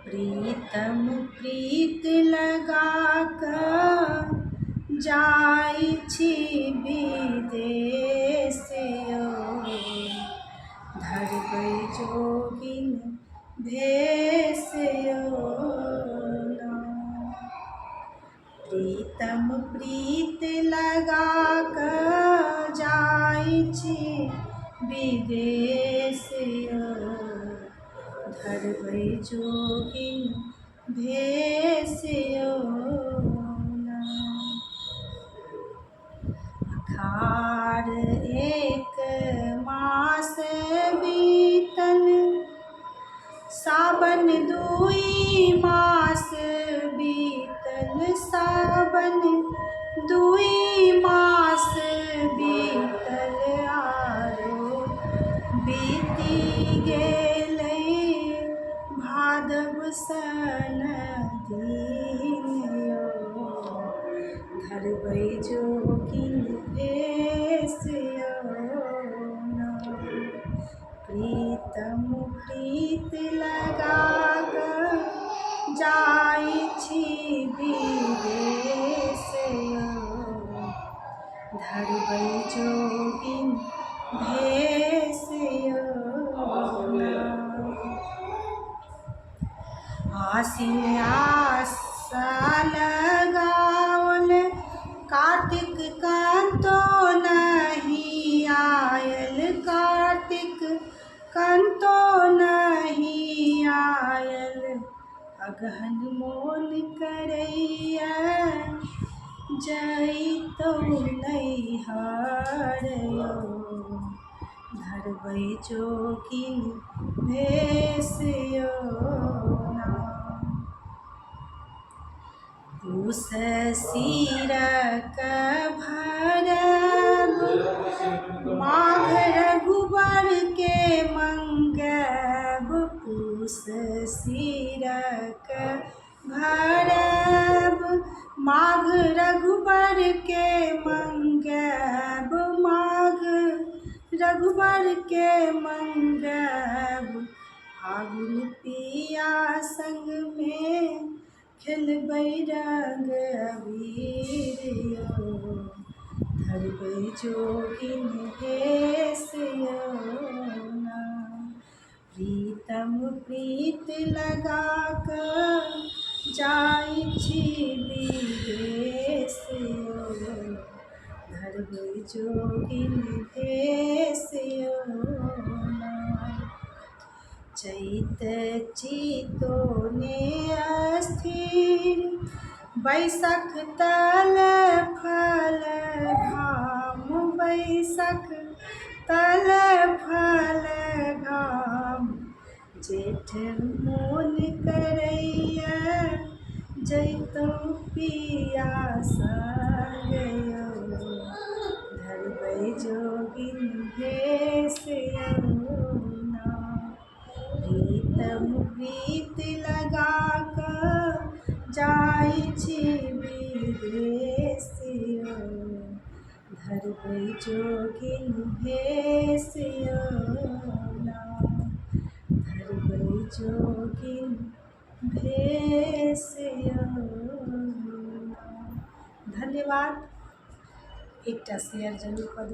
प्रीतम प्रीत लगा कऽ जाइ छी विदेश यौ, धरबै जोगिन भेष यौ ना। प्रीतम प्रीत लगा कऽ जाइ छी विदेश यौ, धरबै जोगिन भेष यौ ना। अखाढ़ 1 मास बीतल, सावन 2 मास बीतल, सावन 2 मास बीतल, आरो बीती गेलै भादव सन दिन यौ, धरबै जोगिन भेष यौ ना। प्रीतम प्रीत लगा कऽ जाइ छी विदेश यौ, धरबै जोगिन भेष यौ ना। आसिन आशा लगाओल, कार्तिक कांतो नहीं आयल, कार्तिक कांतो नहीं आयल, अगहन मोन करैया जइतौ नैहर यौ, धरबै जोगिन भेष यौ ना। पूस सीरक भरब, माघ रघुबर के मंगब, पूस सीरक भरब, माघ रघुबर के मंगब, माघ रघुबर के मंगब, फागुन पिया संग में खेलबै रंग अबीर यौ, धरबै जोगिन भेष यौ ना। प्रीतम प्रीत लगा कऽ जाइ छी विदेश यौ, धरबै जोगिन भेष यौ ना। चैत चितौने अस्थिर, बैसख तल फल घाम, बैसख तल फल घाम, जेठ मोन करैया जइतौ पिया संग यौ, धरबै जोगिन भेष यौ ना। प्रीतम प्रीत लगा कऽ जाइ छी विदेश यौ, धरबै जोगिन भेष यौ ना, धरबै जोगिन भेष यौ ना। धन्यवाद। एकटा शेयर जरूर कऽ देबै।